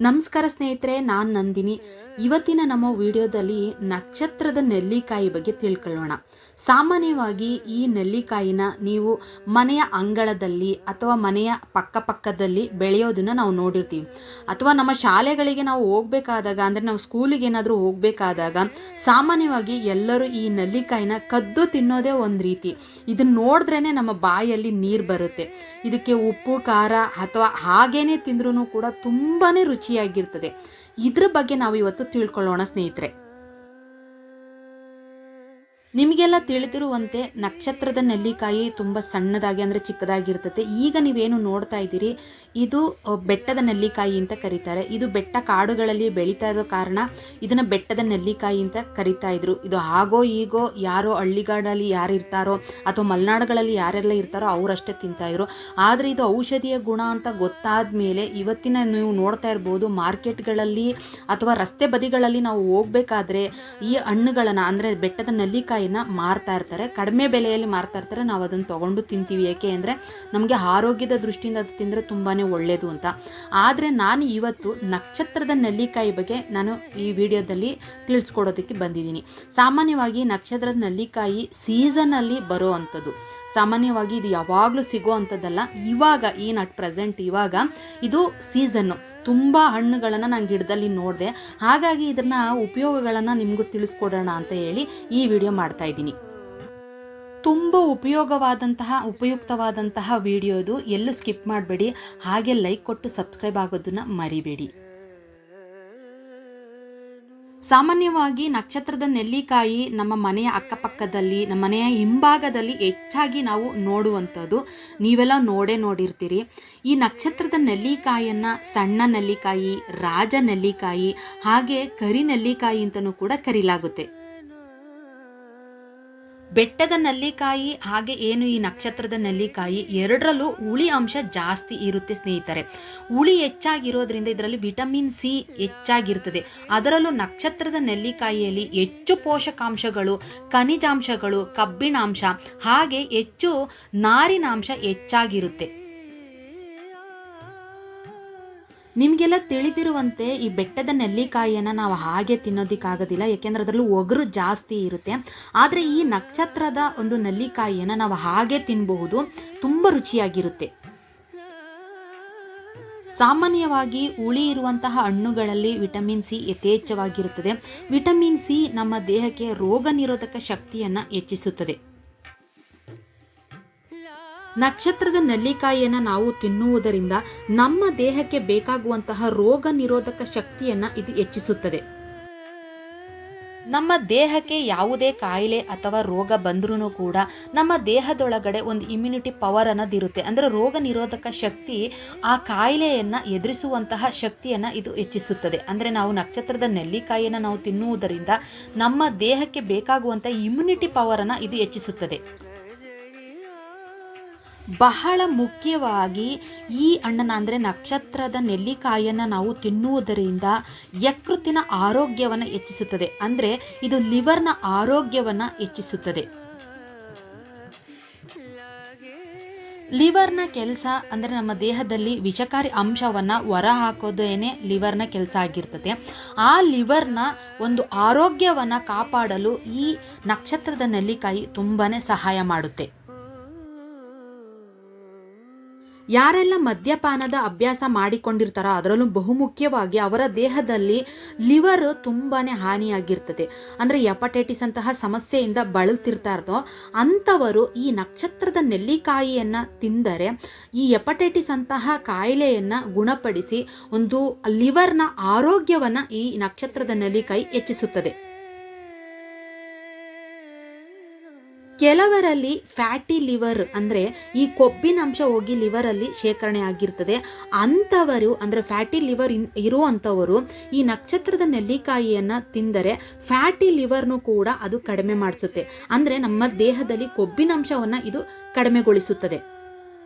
ನಮಸ್ಕಾರ ಸ್ನೇಹಿತರೆ, ನಾನು ನಂದಿನಿ. ಇವತ್ತಿನ ನಮ್ಮ ವಿಡಿಯೋದಲ್ಲಿ ನಕ್ಷತ್ರದ ನೆಲ್ಲಿಕಾಯಿ ಬಗ್ಗೆ ತಿಳ್ಕೊಳ್ಳೋಣ. ಸಾಮಾನ್ಯವಾಗಿ ಈ ನೆಲ್ಲಿಕಾಯಿನ ನೀವು ಮನೆಯ ಅಂಗಳದಲ್ಲಿ ಅಥವಾ ಮನೆಯ ಪಕ್ಕದಲ್ಲಿ ಬೆಳೆಯೋದನ್ನ ನಾವು ನೋಡಿರ್ತೀವಿ. ಅಥವಾ ನಮ್ಮ ಶಾಲೆಗಳಿಗೆ ನಾವು ಹೋಗ್ಬೇಕಾದಾಗ, ಅಂದರೆ ನಾವು ಸ್ಕೂಲಿಗೆ ಏನಾದರೂ ಹೋಗ್ಬೇಕಾದಾಗ ಸಾಮಾನ್ಯವಾಗಿ ಎಲ್ಲರೂ ಈ ನೆಲ್ಲಿಕಾಯಿನ ಕದ್ದು ತಿನ್ನೋದೇ ಒಂದು ರೀತಿ. ಇದನ್ನ ನೋಡಿದ್ರೇ ನಮ್ಮ ಬಾಯಲ್ಲಿ ನೀರು ಬರುತ್ತೆ. ಇದಕ್ಕೆ ಉಪ್ಪು ಖಾರ ಅಥವಾ ಹಾಗೇನೆ ತಿಂದ್ರೂ ಕೂಡ ತುಂಬಾ ರುಚಿಯಾಗಿರ್ತದೆ. ಇದ್ರ ಬಗ್ಗೆ ನಾವು ಇವತ್ತು ತಿಳ್ಕೊಳ್ಳೋಣ ಸ್ನೇಹಿತರೆ. ನಿಮಗೆಲ್ಲ ತಿಳಿದಿರುವಂತೆ ನಕ್ಷತ್ರದ ನೆಲ್ಲಿಕಾಯಿ ತುಂಬ ಸಣ್ಣದಾಗಿ ಅಂದರೆ ಚಿಕ್ಕದಾಗಿರ್ತದೆ. ಈಗ ನೀವೇನು ನೋಡ್ತಾ ಇದ್ದೀರಿ ಇದು ಬೆಟ್ಟದ ನೆಲ್ಲಿಕಾಯಿ ಅಂತ ಕರೀತಾರೆ. ಇದು ಬೆಟ್ಟ ಕಾಡುಗಳಲ್ಲಿ ಬೆಳೀತಾ ಇರೋ ಕಾರಣ ಇದನ್ನು ಬೆಟ್ಟದ ನೆಲ್ಲಿಕಾಯಿ ಅಂತ ಕರೀತಾ ಇದ್ರು. ಇದು ಹಾಗೋ ಈಗೋ ಯಾರೋ ಹಳ್ಳಿಗಾಡಲ್ಲಿ ಯಾರು ಇರ್ತಾರೋ ಅಥವಾ ಮಲೆನಾಡುಗಳಲ್ಲಿ ಯಾರೆಲ್ಲ ಇರ್ತಾರೋ ಅವರಷ್ಟೇ ತಿಂತಾಯಿದ್ರು. ಆದರೆ ಇದು ಔಷಧೀಯ ಗುಣ ಅಂತ ಗೊತ್ತಾದ ಮೇಲೆ ಇವತ್ತಿನ ನೀವು ನೋಡ್ತಾ ಇರ್ಬೋದು, ಮಾರ್ಕೆಟ್ಗಳಲ್ಲಿ ಅಥವಾ ರಸ್ತೆ ಬದಿಗಳಲ್ಲಿ ನಾವು ಹೋಗ್ಬೇಕಾದ್ರೆ ಈ ಹಣ್ಣುಗಳನ್ನು ಅಂದರೆ ಬೆಟ್ಟದ ನೆಲ್ಲಿಕಾಯಿ ಮಾರ್ತಾ ಇರ್ತಾರೆ. ಕಡಿಮೆ ಬೆಲೆಯಲ್ಲಿ ಮಾರ್ತಾ ಇರ್ತಾರೆ. ನಾವು ಅದನ್ನು ತಗೊಂಡು ತಿಂತೀವಿ. ಏಕೆ ಅಂದರೆ ನಮಗೆ ಆರೋಗ್ಯದ ದೃಷ್ಟಿಯಿಂದ ಅದು ತಿಂದರೆ ತುಂಬಾ ಒಳ್ಳೆಯದು ಅಂತ. ಆದರೆ ನಾನು ಇವತ್ತು ನಕ್ಷತ್ರದ ನೆಲ್ಲಿಕಾಯಿ ಬಗ್ಗೆ ನಾನು ಈ ವಿಡಿಯೋದಲ್ಲಿ ತಿಳಿಸ್ಕೊಡೋದಕ್ಕೆ ಬಂದಿದ್ದೀನಿ. ಸಾಮಾನ್ಯವಾಗಿ ನಕ್ಷತ್ರದ ನೆಲ್ಲಿಕಾಯಿ ಸೀಸನಲ್ಲಿ ಬರೋ ಅಂಥದ್ದು. ಸಾಮಾನ್ಯವಾಗಿ ಇದು ಯಾವಾಗಲೂ ಸಿಗೋ ಅಂಥದ್ದಲ್ಲ. ಇವಾಗ ಪ್ರೆಸೆಂಟ್ ಇವಾಗ ಇದು ಸೀಸನ್ನು. ತುಂಬ ಹಣ್ಣುಗಳನ್ನು ನಾನು ಗಿಡದಲ್ಲಿ ನೋಡಿದೆ. ಹಾಗಾಗಿ ಇದನ್ನು ಉಪಯೋಗಗಳನ್ನು ನಿಮಗೂ ತಿಳಿಸ್ಕೊಡೋಣ ಅಂತ ಹೇಳಿ ಈ ವಿಡಿಯೋ ಮಾಡ್ತಾ ಇದ್ದೀನಿ. ತುಂಬ ಉಪಯುಕ್ತವಾದಂತಹ ವಿಡಿಯೋ ಇದು. ಎಲ್ಲೂ ಸ್ಕಿಪ್ ಮಾಡಬೇಡಿ. ಹಾಗೆ ಲೈಕ್ ಕೊಟ್ಟು ಸಬ್ಸ್ಕ್ರೈಬ್ ಆಗೋದನ್ನು ಮರಿಬೇಡಿ. ಸಾಮಾನ್ಯವಾಗಿ ನಕ್ಷತ್ರದ ನೆಲ್ಲಿಕಾಯಿ ನಮ್ಮ ಮನೆಯ ಅಕ್ಕಪಕ್ಕದಲ್ಲಿ, ನಮ್ಮ ಮನೆಯ ಹಿಂಭಾಗದಲ್ಲಿ ಹೆಚ್ಚಾಗಿ ನಾವು ನೋಡುವಂಥದ್ದು. ನೀವೆಲ್ಲ ನೋಡಿರ್ತೀರಿ. ಈ ನಕ್ಷತ್ರದ ನೆಲ್ಲಿಕಾಯಿಯನ್ನು ಸಣ್ಣ ನೆಲ್ಲಿಕಾಯಿ, ರಾಜ ನೆಲ್ಲಿಕಾಯಿ, ಹಾಗೆ ಕರಿ ನೆಲ್ಲಿಕಾಯಿ ಅಂತಲೂ ಕೂಡ ಕರೀಲಾಗುತ್ತೆ. ಬೆಟ್ಟದ ನೆಲ್ಲಿಕಾಯಿ ಹಾಗೆ ಏನು ಈ ನಕ್ಷತ್ರದ ನೆಲ್ಲಿಕಾಯಿ ಎರಡರಲ್ಲೂ ಹುಳಿ ಅಂಶ ಜಾಸ್ತಿ ಇರುತ್ತೆ ಸ್ನೇಹಿತರೆ. ಹುಳಿ ಹೆಚ್ಚಾಗಿರೋದ್ರಿಂದ ಇದರಲ್ಲಿ ವಿಟಮಿನ್ ಸಿ ಹೆಚ್ಚಾಗಿರ್ತದೆ. ಅದರಲ್ಲೂ ನಕ್ಷತ್ರದ ನೆಲ್ಲಿಕಾಯಿಯಲ್ಲಿ ಹೆಚ್ಚು ಪೋಷಕಾಂಶಗಳು, ಖನಿಜಾಂಶಗಳು, ಕಬ್ಬಿಣಾಂಶ ಹಾಗೆ ಹೆಚ್ಚು ನಾರಿನಾಂಶ ಹೆಚ್ಚಾಗಿರುತ್ತೆ. ನಿಮಗೆಲ್ಲ ತಿಳಿದಿರುವಂತೆ ಈ ಬೆಟ್ಟದ ನೆಲ್ಲಿಕಾಯಿಯನ್ನು ನಾವು ಹಾಗೆ ತಿನ್ನೋದಕ್ಕಾಗೋದಿಲ್ಲ. ಯಾಕೆಂದರೆ ಅದರಲ್ಲೂ ಒಗರು ಜಾಸ್ತಿ ಇರುತ್ತೆ. ಆದರೆ ಈ ನಕ್ಷತ್ರದ ಒಂದು ನೆಲ್ಲಿಕಾಯಿಯನ್ನು ನಾವು ಹಾಗೆ ತಿನ್ನಬಹುದು. ತುಂಬ ರುಚಿಯಾಗಿರುತ್ತೆ. ಸಾಮಾನ್ಯವಾಗಿ ಹುಳಿ ಇರುವಂತಹ ಹಣ್ಣುಗಳಲ್ಲಿ ವಿಟಮಿನ್ ಸಿ ಯಥೇಚ್ಛವಾಗಿರುತ್ತದೆ. ವಿಟಮಿನ್ ಸಿ ನಮ್ಮ ದೇಹಕ್ಕೆ ರೋಗ ನಿರೋಧಕ ಶಕ್ತಿಯನ್ನು ಹೆಚ್ಚಿಸುತ್ತದೆ. ನಕ್ಷತ್ರದ ನೆಲ್ಲಿಕಾಯಿಯನ್ನು ನಾವು ತಿನ್ನುವುದರಿಂದ ನಮ್ಮ ದೇಹಕ್ಕೆ ಬೇಕಾಗುವಂತಹ ರೋಗ ನಿರೋಧಕ ಶಕ್ತಿಯನ್ನು ಇದು ಹೆಚ್ಚಿಸುತ್ತದೆ. ನಮ್ಮ ದೇಹಕ್ಕೆ ಯಾವುದೇ ಕಾಯಿಲೆ ಅಥವಾ ರೋಗ ಬಂದ್ರೂ ಕೂಡ ನಮ್ಮ ದೇಹದೊಳಗಡೆ ಒಂದು ಇಮ್ಯುನಿಟಿ ಪವರ್ ಅನ್ನೋದಿರುತ್ತೆ. ಅಂದರೆ ರೋಗ ನಿರೋಧಕ ಶಕ್ತಿ ಆ ಕಾಯಿಲೆಯನ್ನು ಎದುರಿಸುವಂತಹ ಶಕ್ತಿಯನ್ನು ಇದು ಹೆಚ್ಚಿಸುತ್ತದೆ. ಅಂದರೆ ನಾವು ನಕ್ಷತ್ರದ ನೆಲ್ಲಿಕಾಯಿಯನ್ನು ನಾವು ತಿನ್ನುವುದರಿಂದ ನಮ್ಮ ದೇಹಕ್ಕೆ ಬೇಕಾಗುವಂಥ ಇಮ್ಯುನಿಟಿ ಪವರನ್ನು ಇದು ಹೆಚ್ಚಿಸುತ್ತದೆ. ಬಹಳ ಮುಖ್ಯವಾಗಿ ಈ ಹಣ್ಣನ್ನು ಅಂದರೆ ನಕ್ಷತ್ರದ ನೆಲ್ಲಿಕಾಯಿಯನ್ನು ನಾವು ತಿನ್ನುವುದರಿಂದ ಯಕೃತ್ತಿನ ಆರೋಗ್ಯವನ್ನು ಹೆಚ್ಚಿಸುತ್ತದೆ. ಅಂದರೆ ಇದು ಲಿವರ್ನ ಆರೋಗ್ಯವನ್ನು ಹೆಚ್ಚಿಸುತ್ತದೆ. ಲಿವರ್ನ ಕೆಲಸ ಅಂದರೆ ನಮ್ಮ ದೇಹದಲ್ಲಿ ವಿಷಕಾರಿ ಅಂಶವನ್ನು ಹೊರ ಹಾಕೋದೇನೆ ಲಿವರ್ನ ಕೆಲಸ ಆಗಿರ್ತದೆ. ಆ ಲಿವರ್ನ ಒಂದು ಆರೋಗ್ಯವನ್ನು ಕಾಪಾಡಲು ಈ ನಕ್ಷತ್ರದ ನೆಲ್ಲಿಕಾಯಿ ತುಂಬಾ ಸಹಾಯ ಮಾಡುತ್ತೆ. ಯಾರೆಲ್ಲ ಮದ್ಯಪಾನದ ಅಭ್ಯಾಸ ಮಾಡಿಕೊಂಡಿರ್ತಾರೋ ಅದರಲ್ಲೂ ಬಹುಮುಖ್ಯವಾಗಿ ಅವರ ದೇಹದಲ್ಲಿ ಲಿವರ್ ತುಂಬಾ ಹಾನಿಯಾಗಿರ್ತದೆ. ಅಂದರೆ ಹೆಪಟೈಟಿಸ್ ಅಂತಹ ಸಮಸ್ಯೆಯಿಂದ ಬಳಲ್ತಿರ್ತಾರೋ ಅಂಥವರು ಈ ನಕ್ಷತ್ರದ ನೆಲ್ಲಿಕಾಯಿಯನ್ನು ತಿಂದರೆ ಈ ಹೆಪಟೈಟಿಸ್ ಅಂತಹ ಕಾಯಿಲೆಯನ್ನು ಗುಣಪಡಿಸಿ ಒಂದು ಲಿವರ್ನ ಆರೋಗ್ಯವನ್ನು ಈ ನಕ್ಷತ್ರದ ನೆಲ್ಲಿಕಾಯಿ ಹೆಚ್ಚಿಸುತ್ತದೆ. ಕೆಲವರಲ್ಲಿ ಫ್ಯಾಟಿ ಲಿವರ್ ಅಂದರೆ ಈ ಕೊಬ್ಬಿನ ಅಂಶ ಹೋಗಿ ಲಿವರಲ್ಲಿ ಶೇಖರಣೆ ಆಗಿರ್ತದೆ. ಅಂಥವರು ಅಂದರೆ ಫ್ಯಾಟಿ ಲಿವರ್ ಇರುವಂಥವರು ಈ ನಕ್ಷತ್ರದ ನೆಲ್ಲಿಕಾಯಿಯನ್ನು ತಿಂದರೆ ಫ್ಯಾಟಿ ಲಿವರ್ನು ಕೂಡ ಅದು ಕಡಿಮೆ ಮಾಡಿಸುತ್ತೆ. ಅಂದರೆ ನಮ್ಮ ದೇಹದಲ್ಲಿ ಕೊಬ್ಬಿನಂಶವನ್ನು ಇದು ಕಡಿಮೆಗೊಳಿಸುತ್ತದೆ.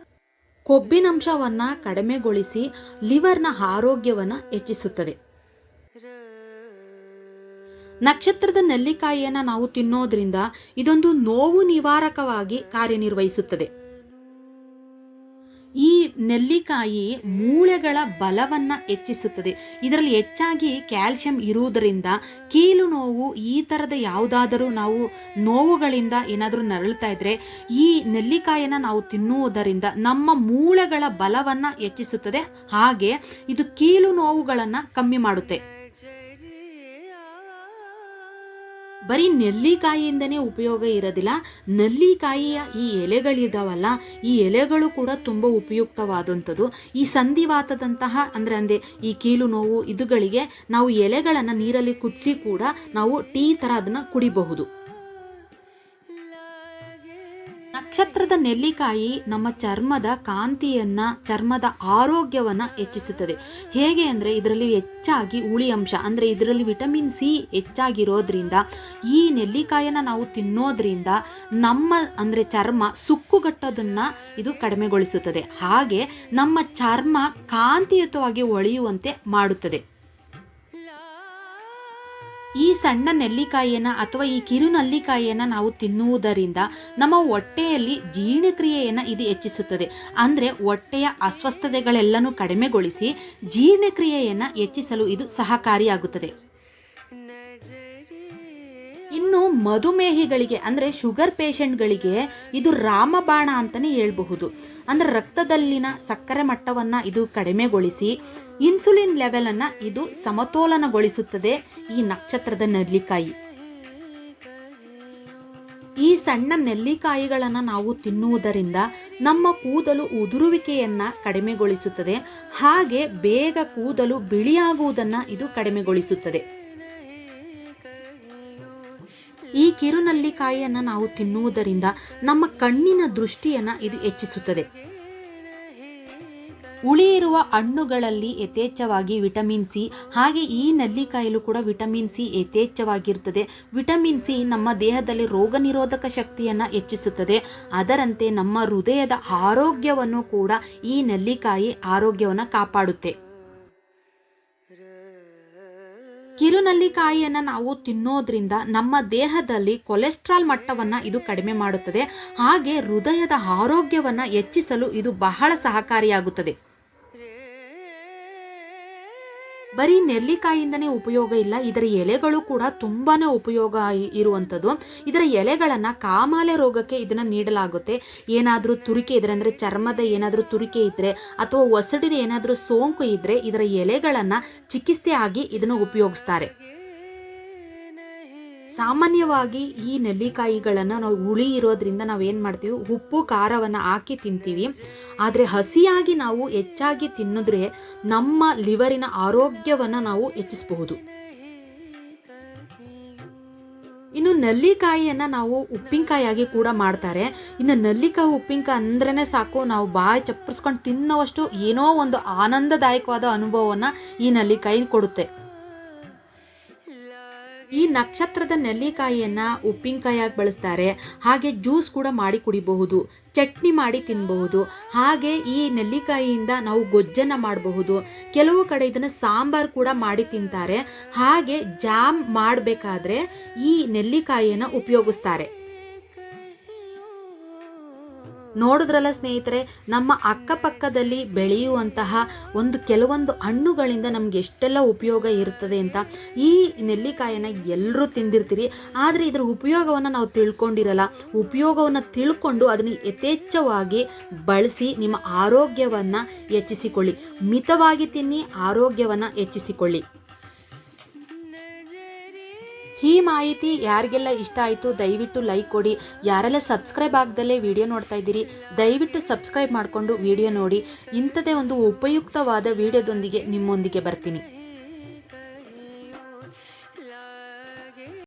ಕೊಬ್ಬಿನಂಶವನ್ನು ಕಡಿಮೆಗೊಳಿಸಿ ಲಿವರ್ನ ಆರೋಗ್ಯವನ್ನು ಹೆಚ್ಚಿಸುತ್ತದೆ. ನಕ್ಷತ್ರದ ನೆಲ್ಲಿಕಾಯಿಯನ್ನು ನಾವು ತಿನ್ನೋದ್ರಿಂದ ಇದೊಂದು ನೋವು ನಿವಾರಕವಾಗಿ ಕಾರ್ಯನಿರ್ವಹಿಸುತ್ತದೆ. ಈ ನೆಲ್ಲಿಕಾಯಿ ಮೂಳೆಗಳ ಬಲವನ್ನು ಹೆಚ್ಚಿಸುತ್ತದೆ. ಇದರಲ್ಲಿ ಹೆಚ್ಚಾಗಿ ಕ್ಯಾಲ್ಸಿಯಂ ಇರುವುದರಿಂದ ಕೀಲು ನೋವು ಈ ಥರದ ಯಾವುದಾದರೂ ನಾವು ನೋವುಗಳಿಂದ ಏನಾದರೂ ನರಳುತ್ತಾ ಇದ್ದರೆ ಈ ನೆಲ್ಲಿಕಾಯಿಯನ್ನು ನಾವು ತಿನ್ನುವುದರಿಂದ ನಮ್ಮ ಮೂಳೆಗಳ ಬಲವನ್ನು ಹೆಚ್ಚಿಸುತ್ತದೆ. ಹಾಗೆ ಇದು ಕೀಲು ನೋವುಗಳನ್ನು ಕಮ್ಮಿ ಮಾಡುತ್ತೆ. ಬರೀ ನೆಲ್ಲಿಕಾಯಿಯಿಂದನೇ ಉಪಯೋಗ ಇರೋದಿಲ್ಲ, ನೆಲ್ಲಿಕಾಯಿಯ ಈ ಎಲೆಗಳಿದಾವಲ್ಲ, ಈ ಎಲೆಗಳು ಕೂಡ ತುಂಬ ಉಪಯುಕ್ತವಾದಂಥದ್ದು. ಈ ಸಂಧಿವಾತದಂತಹ ಅಂದರೆ ಈ ಕೀಲು ನೋವು ಇದುಗಳಿಗೆ ನಾವು ಎಲೆಗಳನ್ನು ನೀರಲ್ಲಿ ಕುದಿಸಿ ಕೂಡ ನಾವು ಟೀ ಥರ ಅದನ್ನು ಕುಡಿಬಹುದು. ನಕ್ಷತ್ರದ ನೆಲ್ಲಿಕಾಯಿ ನಮ್ಮ ಚರ್ಮದ ಕಾಂತಿಯನ್ನು, ಚರ್ಮದ ಆರೋಗ್ಯವನ್ನು ಹೆಚ್ಚಿಸುತ್ತದೆ. ಹೇಗೆ ಅಂದರೆ ಇದರಲ್ಲಿ ಹೆಚ್ಚಾಗಿ ಹುಳಿ ಅಂಶ ಅಂದರೆ ಇದರಲ್ಲಿ ವಿಟಮಿನ್ ಸಿ ಹೆಚ್ಚಾಗಿರೋದ್ರಿಂದ ಈ ನೆಲ್ಲಿಕಾಯನ್ನು ನಾವು ತಿನ್ನೋದ್ರಿಂದ ನಮ್ಮ ಅಂದರೆ ಚರ್ಮ ಸುಕ್ಕುಗಟ್ಟೋದನ್ನು ಇದು ಕಡಿಮೆಗೊಳಿಸುತ್ತದೆ. ಹಾಗೆ ನಮ್ಮ ಚರ್ಮ ಕಾಂತಿಯುತವಾಗಿ ಹೊಳೆಯುವಂತೆ ಮಾಡುತ್ತದೆ. ಈ ಸಣ್ಣ ನೆಲ್ಲಿಕಾಯಿಯನ್ನು ಅಥವಾ ಈ ಕಿರು ನೆಲ್ಲಿಕಾಯಿಯನ್ನು ನಾವು ತಿನ್ನುವುದರಿಂದ ನಮ್ಮ ಹೊಟ್ಟೆಯಲ್ಲಿ ಜೀರ್ಣಕ್ರಿಯೆಯನ್ನು ಇದು ಹೆಚ್ಚಿಸುತ್ತದೆ. ಅಂದರೆ ಹೊಟ್ಟೆಯ ಅಸ್ವಸ್ಥತೆಗಳೆಲ್ಲನೂ ಕಡಿಮೆಗೊಳಿಸಿ ಜೀರ್ಣಕ್ರಿಯೆಯನ್ನು ಹೆಚ್ಚಿಸಲು ಇದು ಸಹಕಾರಿಯಾಗುತ್ತದೆ. ಇನ್ನು ಮಧುಮೇಹಿಗಳಿಗೆ ಅಂದರೆ ಶುಗರ್ ಪೇಷಂಟ್ಗಳಿಗೆ ಇದು ರಾಮಬಾಣ ಅಂತಲೇ ಹೇಳ್ಬಹುದು. ಅಂದರೆ ರಕ್ತದಲ್ಲಿನ ಸಕ್ಕರೆ ಮಟ್ಟವನ್ನು ಇದು ಕಡಿಮೆಗೊಳಿಸಿ ಇನ್ಸುಲಿನ್ ಲೆವೆಲನ್ನು ಇದು ಸಮತೋಲನಗೊಳಿಸುತ್ತದೆ ಈ ನಕ್ಷತ್ರದ ನೆಲ್ಲಿಕಾಯಿ. ಈ ಸಣ್ಣ ನೆಲ್ಲಿಕಾಯಿಗಳನ್ನು ನಾವು ತಿನ್ನುವುದರಿಂದ ನಮ್ಮ ಕೂದಲು ಉದುರುವಿಕೆಯನ್ನು ಕಡಿಮೆಗೊಳಿಸುತ್ತದೆ. ಹಾಗೆ ಬೇಗ ಕೂದಲು ಬಿಳಿಯಾಗುವುದನ್ನು ಇದು ಕಡಿಮೆಗೊಳಿಸುತ್ತದೆ. ಈ ಕಿರುನೆಲ್ಲಿಕಾಯಿಯನ್ನು ನಾವು ತಿನ್ನುವುದರಿಂದ ನಮ್ಮ ಕಣ್ಣಿನ ದೃಷ್ಟಿಯನ್ನು ಇದು ಹೆಚ್ಚಿಸುತ್ತದೆ. ಉಳಿಯಿರುವ ಹಣ್ಣುಗಳಲ್ಲಿ ಯಥೇಚ್ಛವಾಗಿ ವಿಟಮಿನ್ ಸಿ, ಹಾಗೆ ಈ ನೆಲ್ಲಿಕಾಯಲ್ಲೂ ಕೂಡ ವಿಟಮಿನ್ ಸಿ ಯಥೇಚ್ಛವಾಗಿರ್ತದೆ. ವಿಟಮಿನ್ ಸಿ ನಮ್ಮ ದೇಹದಲ್ಲಿ ರೋಗ ನಿರೋಧಕ ಶಕ್ತಿಯನ್ನು ಹೆಚ್ಚಿಸುತ್ತದೆ. ಅದರಂತೆ ನಮ್ಮ ಹೃದಯದ ಆರೋಗ್ಯವನ್ನು ಕೂಡ ಈ ನೆಲ್ಲಿಕಾಯಿ ಆರೋಗ್ಯವನ್ನು ಕಾಪಾಡುತ್ತೆ. ಕಿರುನೆಲ್ಲಿಕಾಯಿಯನ್ನು ನಾವು ತಿನ್ನೋದ್ರಿಂದ ನಮ್ಮ ದೇಹದಲ್ಲಿ ಕೊಲೆಸ್ಟ್ರಾಲ್ ಮಟ್ಟವನ್ನು ಇದು ಕಡಿಮೆ ಮಾಡುತ್ತದೆ. ಹಾಗೆ ಹೃದಯದ ಆರೋಗ್ಯವನ್ನು ಹೆಚ್ಚಿಸಲು ಇದು ಬಹಳ ಸಹಕಾರಿಯಾಗುತ್ತದೆ. ಬರೀ ನೆಲ್ಲಿಕಾಯಿಯಿಂದನೇ ಉಪಯೋಗ ಇಲ್ಲ, ಇದರ ಎಲೆಗಳು ಕೂಡ ತುಂಬಾ ಉಪಯೋಗ ಇರುವಂಥದ್ದು. ಇದರ ಎಲೆಗಳನ್ನು ಕಾಮಾಲೆ ರೋಗಕ್ಕೆ ಇದನ್ನು ನೀಡಲಾಗುತ್ತೆ. ಏನಾದರೂ ತುರಿಕೆ ಇದ್ದರೆ ಅಂದರೆ ಚರ್ಮದ ಏನಾದರೂ ತುರಿಕೆ ಇದ್ದರೆ ಅಥವಾ ಒಸಡಿನ ಏನಾದರೂ ಸೋಂಕು ಇದ್ದರೆ ಇದರ ಎಲೆಗಳನ್ನು ಚಿಕಿತ್ಸೆ ಆಗಿ ಇದನ್ನು ಉಪಯೋಗಿಸ್ತಾರೆ. ಸಾಮಾನ್ಯವಾಗಿ ಈ ನೆಲ್ಲಿಕಾಯಿಗಳನ್ನು ನಾವು ಹುಳಿ ಇರೋದ್ರಿಂದ ನಾವೇನು ಮಾಡ್ತೀವಿ, ಉಪ್ಪು ಖಾರವನ್ನು ಹಾಕಿ ತಿಂತೀವಿ. ಆದರೆ ಹಸಿಯಾಗಿ ನಾವು ಹೆಚ್ಚಾಗಿ ತಿನ್ನಿದ್ರೆ ನಮ್ಮ ಲಿವರಿನ ಆರೋಗ್ಯವನ್ನು ನಾವು ಹೆಚ್ಚಿಸಬಹುದು. ಇನ್ನು ನೆಲ್ಲಿಕಾಯಿಯನ್ನು ನಾವು ಉಪ್ಪಿನಕಾಯಿಯಾಗಿ ಕೂಡ ಮಾಡ್ತಾರೆ. ಇನ್ನು ನೆಲ್ಲಿಕಾಯಿ ಉಪ್ಪಿನಕಾಯಿ ಅಂದ್ರೇ ಸಾಕು, ನಾವು ಬಾಯಿ ಚಪ್ಪರಿಸ್ಕೊಂಡು ತಿನ್ನೋವಷ್ಟು ಏನೋ ಒಂದು ಆನಂದದಾಯಕವಾದ ಅನುಭವವನ್ನು ಈ ನೆಲ್ಲಿಕಾಯಿ ಕೊಡುತ್ತೆ. ಈ ನಕ್ಷತ್ರದ ನೆಲ್ಲಿಕಾಯಿಯನ್ನು ಉಪ್ಪಿನಕಾಯಿಯಾಗಿ ಬಳಸ್ತಾರೆ. ಹಾಗೆ ಜ್ಯೂಸ್ ಕೂಡ ಮಾಡಿ ಕುಡಿಬಹುದು, ಚಟ್ನಿ ಮಾಡಿ ತಿನ್ನಬಹುದು. ಹಾಗೆ ಈ ನೆಲ್ಲಿಕಾಯಿಯಿಂದ ನಾವು ಗೊಜ್ಜನ್ನು ಮಾಡಬಹುದು. ಕೆಲವು ಕಡೆ ಇದನ್ನು ಸಾಂಬಾರು ಕೂಡ ಮಾಡಿ ತಿಂತಾರೆ. ಹಾಗೆ ಜಾಮ್ ಮಾಡಬೇಕಾದ್ರೆ ಈ ನೆಲ್ಲಿಕಾಯಿಯನ್ನು ಉಪಯೋಗಿಸ್ತಾರೆ. ನೋಡಿದ್ರಲ್ಲ ಸ್ನೇಹಿತರೆ, ನಮ್ಮ ಅಕ್ಕಪಕ್ಕದಲ್ಲಿ ಬೆಳೆಯುವಂತಹ ಕೆಲವೊಂದು ಹಣ್ಣುಗಳಿಂದ ನಮ್ಗೆ ಎಷ್ಟೆಲ್ಲ ಉಪಯೋಗ ಇರ್ತದೆ ಅಂತ. ಈ ನೆಲ್ಲಿಕಾಯಿಯನ್ನು ಎಲ್ಲರೂ ತಿಂದಿರ್ತೀರಿ, ಆದರೆ ಇದರ ಉಪಯೋಗವನ್ನು ನಾವು ತಿಳ್ಕೊಂಡಿರಲ್ಲ. ಉಪಯೋಗವನ್ನು ತಿಳ್ಕೊಂಡು ಅದನ್ನು ಯಥೇಚ್ಛವಾಗಿ ಬಳಸಿ ನಿಮ್ಮ ಆರೋಗ್ಯವನ್ನು ಹೆಚ್ಚಿಸಿಕೊಳ್ಳಿ. ಮಿತವಾಗಿ ತಿನ್ನಿ, ಆರೋಗ್ಯವನ್ನು ಹೆಚ್ಚಿಸಿಕೊಳ್ಳಿ. ಈ ಮಾಹಿತಿ ಯಾರಿಗೆಲ್ಲ ಇಷ್ಟ ಆಯಿತು ದಯವಿಟ್ಟು ಲೈಕ್ ಕೊಡಿ. ಯಾರೆಲ್ಲ ಸಬ್ಸ್ಕ್ರೈಬ್ ಆಗದಲ್ಲೇ ವಿಡಿಯೋ ನೋಡ್ತಾ ಇದ್ದೀರಿ ದಯವಿಟ್ಟು ಸಬ್ಸ್ಕ್ರೈಬ್ ಮಾಡಿಕೊಂಡು ವಿಡಿಯೋ ನೋಡಿ. ಇಂಥದೇ ಒಂದು ಉಪಯುಕ್ತವಾದ ವಿಡಿಯೋದೊಂದಿಗೆ ನಿಮ್ಮೊಂದಿಗೆ ಬರ್ತೀನಿ.